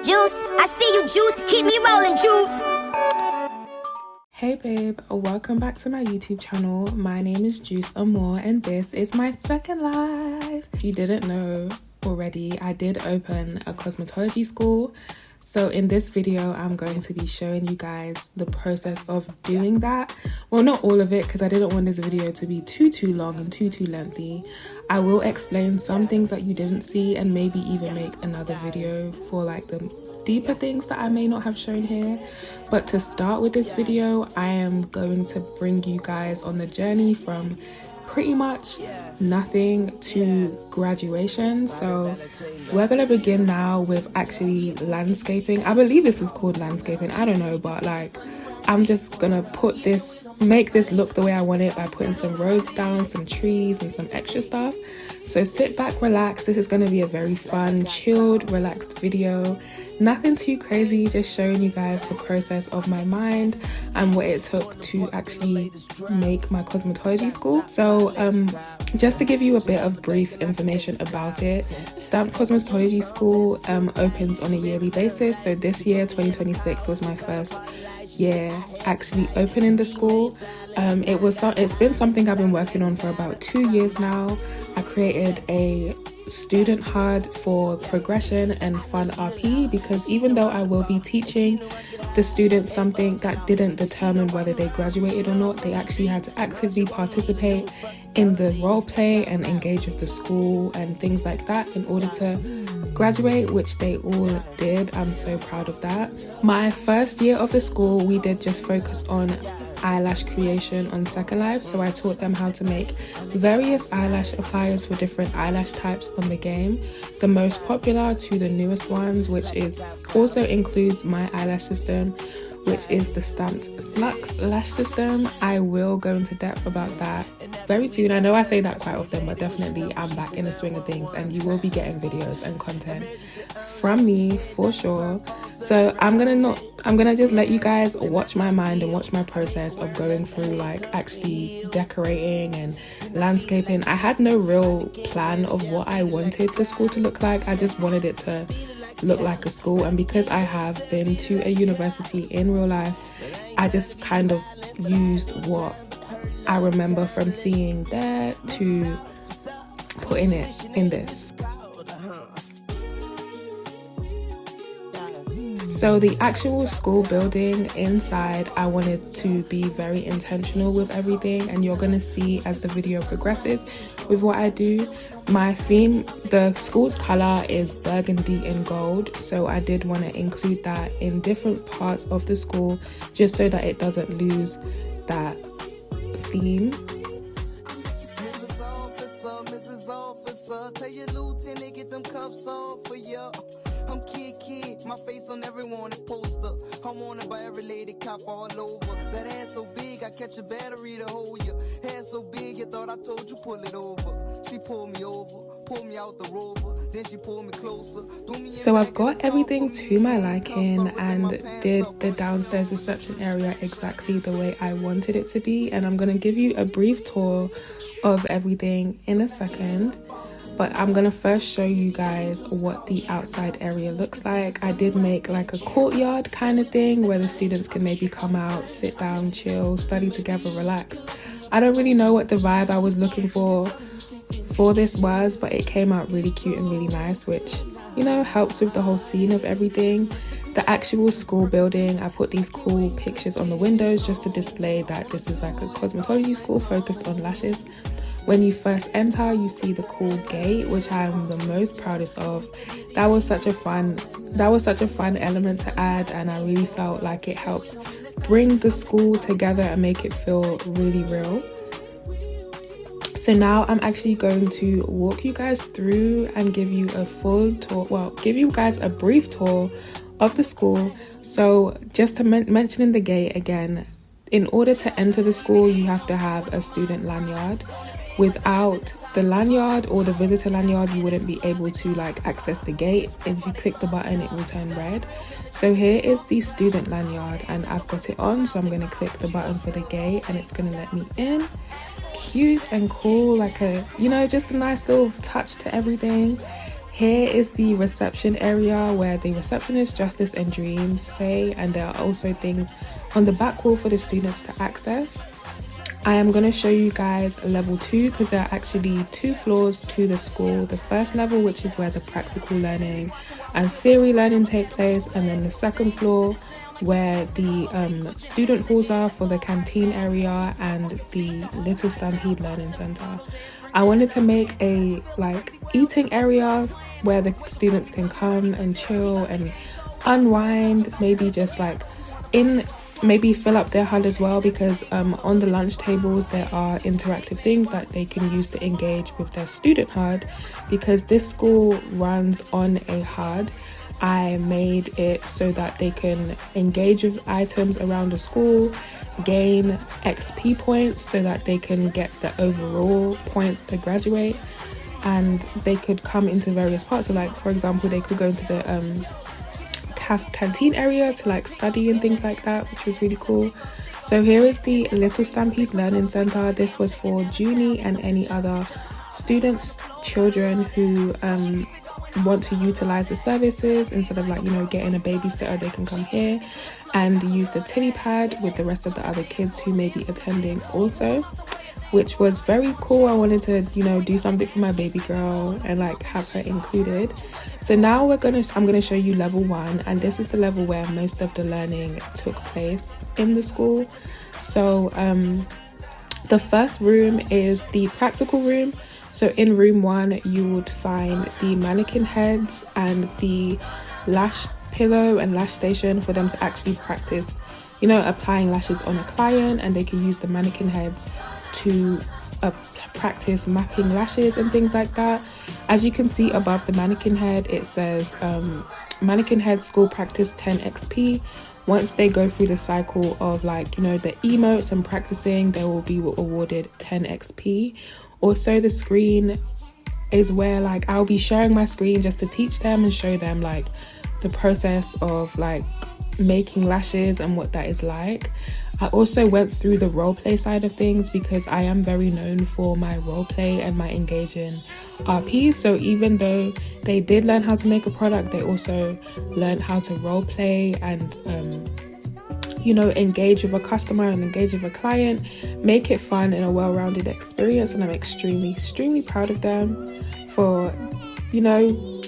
Juice, I see you, juice, keep me rolling, juice. Hey babe, welcome back to my YouTube channel. My name is Juice Amore and this is my second live. If you didn't know already, I did open a cosmetology school. So in this video, I'm going to be showing you guys the process of doing that. Well, not all of it, because I didn't want this video to be too long and too lengthy. I will explain some things that you didn't see and maybe even make another video for like the deeper things that I may not have shown here. But to start with this video, I am going to bring you guys on the journey from pretty much nothing to graduation. So we're gonna begin now with actually landscaping. I believe this is called landscaping, I don't know, but like I'm just gonna make this look the way I want it by putting some roads down, some trees and some extra stuff. So sit back, relax. This is gonna be a very fun, chilled, relaxed video. Nothing too crazy, just showing you guys the process of my mind and what it took to actually make my cosmetology school. So just to give you a bit of brief information about it, Stamped Cosmetology School opens on a yearly basis. So this year, 2026, was my first year actually opening the school. It's been something I've been working on for about 2 years now. I created a student HUD for progression and fun RP, because even though I will be teaching the students something that didn't determine whether they graduated or not, they actually had to actively participate in the role play and engage with the school and things like that in order to graduate, which they all did. I'm so proud of that. My first year of the school, we did just focus on eyelash creation on Second Life. So I taught them how to make various eyelash appliers for different eyelash types on the game, the most popular to the newest ones, which is also includes my eyelash system, which is the Stamped Lux lash system. I will go into depth about that very soon. I know I say that quite often, but definitely I'm back in the swing of things and you will be getting videos and content from me for sure. So I'm gonna just let you guys watch my mind and watch my process of going through like actually decorating and landscaping. I had no real plan of what I wanted the school to look like. I just wanted it to look like a school, and because I have been to a university in real life, I just kind of used what I remember from seeing there to putting it in this. So the actual school building inside, I wanted to be very intentional with everything, and you're gonna see as the video progresses with what I do. My theme, the school's color is burgundy and gold, so I did want to include that in different parts of the school just so that it doesn't lose that theme. I'm kid, my face on every wanted poster. I'm wanted by every lady cop all over. That ass so big, I catch a battery to hold you. Hair so big, you thought I told you pull it over. She pulled me over, pulled me out the rover, then she pulled me closer. So I've got everything to my liking and did the downstairs reception area exactly the way I wanted it to be. And I'm gonna give you a brief tour of everything in a second. But I'm gonna first show you guys what the outside area looks like. I did make like a courtyard kind of thing where the students can maybe come out, sit down, chill, study together, relax. I don't really know what the vibe I was looking for this was, but it came out really cute and really nice, which, you know, helps with the whole scene of everything. The actual school building, I put these cool pictures on the windows just to display that this is like a cosmetology school focused on lashes. When you first enter, you see the cool gate, which I'm the most proudest of. That was such a fun element to add, and I really felt like it helped bring the school together and make it feel really real. So now I'm actually going to walk you guys through and give you a full tour, well, give you guys a brief tour of the school. So just to mention the gate again, in order to enter the school, you have to have a student lanyard. Without the lanyard or the visitor lanyard, you wouldn't be able to like access the gate. If you click the button, it will turn red. So here is the student lanyard and I've got it on, so I'm going to click the button for the gate and it's going to let me in. Cute and cool, like a, you know, just a nice little touch to everything. Here is the reception area where the receptionist, Justice and Dreams stay, and there are also things on the back wall for the students to access. I am going to show you guys level 2 because there are actually 2 floors to the school. The first level, which is where the practical learning and theory learning take place, and then the second floor where the student halls are for the canteen area and the Little Stampede Learning Center. I wanted to make a eating area where the students can come and chill and unwind, maybe just maybe fill up their HUD as well, because on the lunch tables there are interactive things that they can use to engage with their student HUD. Because this school runs on a HUD, I made it so that they can engage with items around the school, gain XP points so that they can get the overall points to graduate, and they could come into various parts. So for example, they could go into the canteen area to study and things like that, which was really cool. So here is the Little Stampede Learning Center. This was for Junie and any other students, children who want to utilize the services. Instead of getting a babysitter, they can come here and use the tilly pad with the rest of the other kids who may be attending also, which was very cool. I wanted to do something for my baby girl and have her included. So now I'm gonna show you level 1, and this is the level where most of the learning took place in the school. So the first room is the practical room. So in room 1 you would find the mannequin heads and the lash pillow and lash station for them to actually practice applying lashes on a client, and they can use the mannequin heads to practice mapping lashes and things like that. As you can see above the mannequin head, it says mannequin head school practice 10 XP. Once they go through the cycle of the emotes and practicing, they will be awarded 10 XP. Also, the screen is where I'll be sharing my screen just to teach them and show them the process of making lashes and what that is like. I also went through the roleplay side of things because I am very known for my roleplay and my engaging RPs. So even though they did learn how to make a product, they also learned how to roleplay and engage with a customer and engage with a client, make it fun and a well-rounded experience. And I'm extremely proud of them for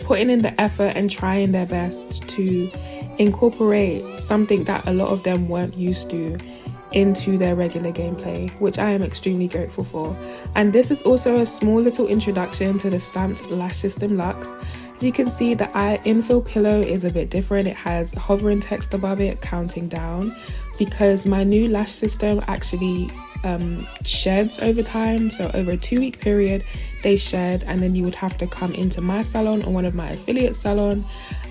putting in the effort and trying their best to incorporate something that a lot of them weren't used to into their regular gameplay, which I am extremely grateful for. And this is also a small little introduction to the stamped lash system Luxe. As you can see, the Infill pillow is a bit different. It has hovering text above it counting down, because my new lash system actually sheds over time. So over a 2-week period they shed, and then you would have to come into my salon or one of my affiliate salon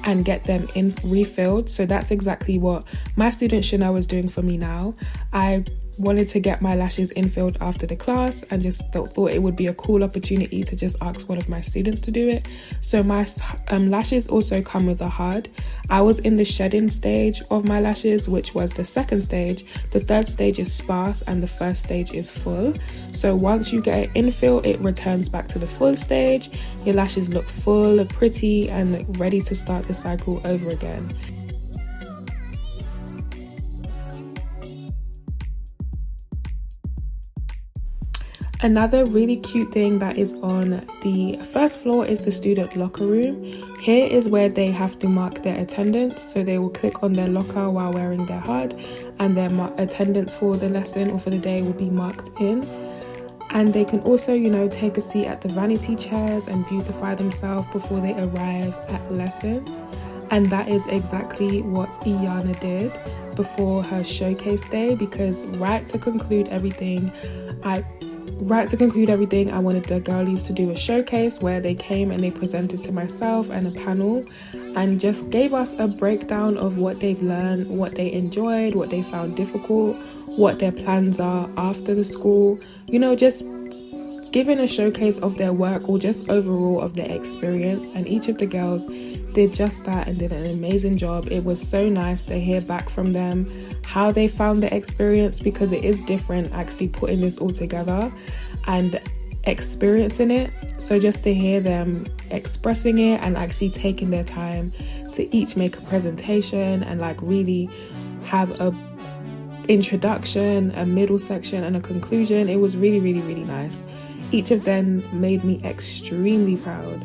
and get them refilled. So that's exactly what my student Chanel is doing for me now. I wanted to get my lashes infilled after the class and just thought it would be a cool opportunity to just ask one of my students to do it. So my lashes also come with a HUD. I was in the shedding stage of my lashes, which was the second stage. The third stage is sparse and the first stage is full. So once you get an infill, it returns back to the full stage. Your lashes look full, pretty, and ready to start the cycle over again. Another really cute thing that is on the first floor is the student locker room. Here is where they have to mark their attendance. So they will click on their locker while wearing their HUD, and their attendance for the lesson or for the day will be marked in. And they can also, take a seat at the vanity chairs and beautify themselves before they arrive at lesson. And that is exactly what Iyana did before her showcase day, because right to conclude everything, I wanted the girlies to do a showcase where they came and they presented to myself and a panel and just gave us a breakdown of what they've learned, what they enjoyed, what they found difficult, what their plans are after the school, just giving a showcase of their work or just overall of their experience. And each of the girls did just that and did an amazing job. It was so nice to hear back from them how they found the experience, because it is different actually putting this all together and experiencing it. So just to hear them expressing it and actually taking their time to each make a presentation and like really have a introduction, a middle section and a conclusion, it was really, really, really nice. Each of them made me extremely proud.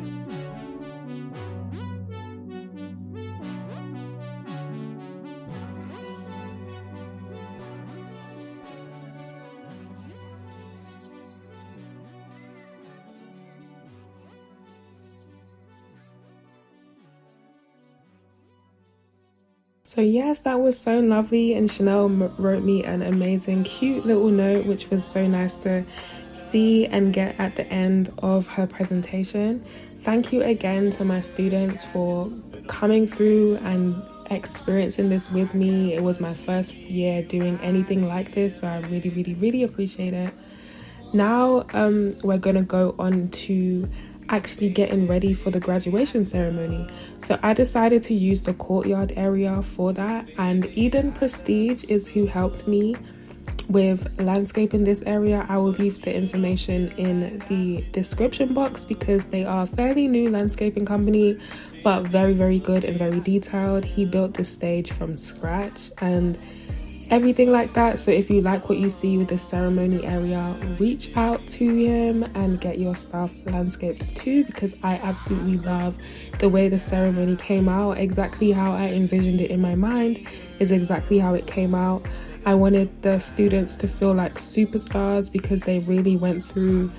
So yes, that was so lovely, and Chanel wrote me an amazing cute little note, which was so nice to see and get at the end of her presentation. Thank you again to my students for coming through and experiencing this with me. It was my first year doing anything like this, so I really, really, really appreciate it. Now we're gonna go on to actually getting ready for the graduation ceremony. So I decided to use the courtyard area for that, and Eden Prestige is who helped me with landscaping this area. I will leave the information in the description box because they are a fairly new landscaping company, but very, very good and very detailed. He built this stage from scratch and everything like that. So if you like what you see with the ceremony area, reach out to him and get your stuff landscaped too, because I absolutely love the way the ceremony came out. Exactly how I envisioned it in my mind is exactly how it came out. I wanted the students to feel like superstars because they really went through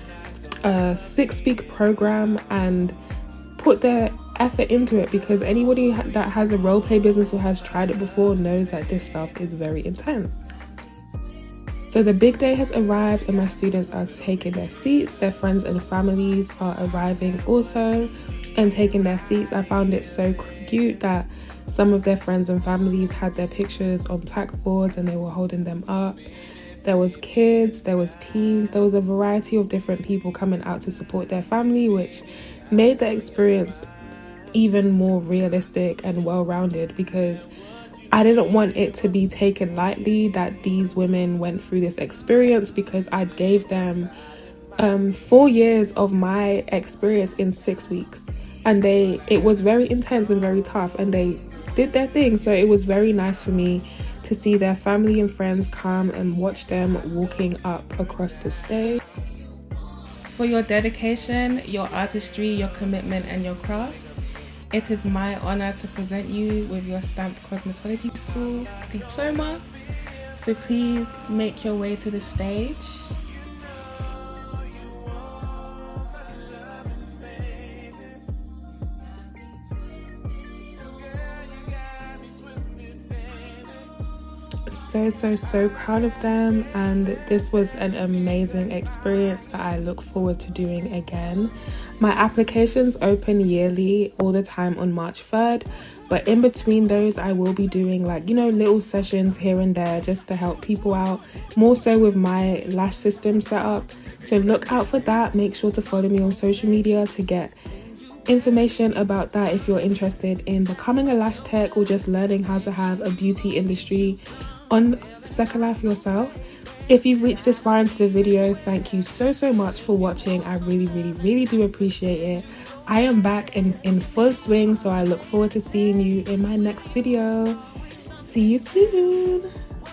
a 6-week program and put their effort into it, because anybody that has a role play business or has tried it before knows that this stuff is very intense. So the big day has arrived and my students are taking their seats. Their friends and families are arriving also and taking their seats. I found it so cute that some of their friends and families had their pictures on blackboards and they were holding them up. There was kids, there was teens, there was a variety of different people coming out to support their family, which made the experience even more realistic and well-rounded, because I didn't want it to be taken lightly that these women went through this experience, because I gave them 4 years of my experience in 6 weeks, and it was very intense and very tough, and they did their thing. So it was very nice for me to see their family and friends come and watch them walking up across the stage. For your dedication, your artistry, your commitment and your craft, it is my honor to present you with your stamped Cosmetology School diploma. So please make your way to the stage. So proud of them, and this was an amazing experience that I look forward to doing again. My applications open yearly all the time on March 3rd, but in between those I will be doing little sessions here and there just to help people out, more so with my lash system setup. So look out for that. Make sure to follow me on social media to get information about that if you're interested in becoming a lash tech or just learning how to have a beauty industry on Second Life yourself. If you've reached this far into the video, thank you so much for watching. I really do appreciate it. I am back in full swing, so I look forward to seeing you in my next video. See you soon.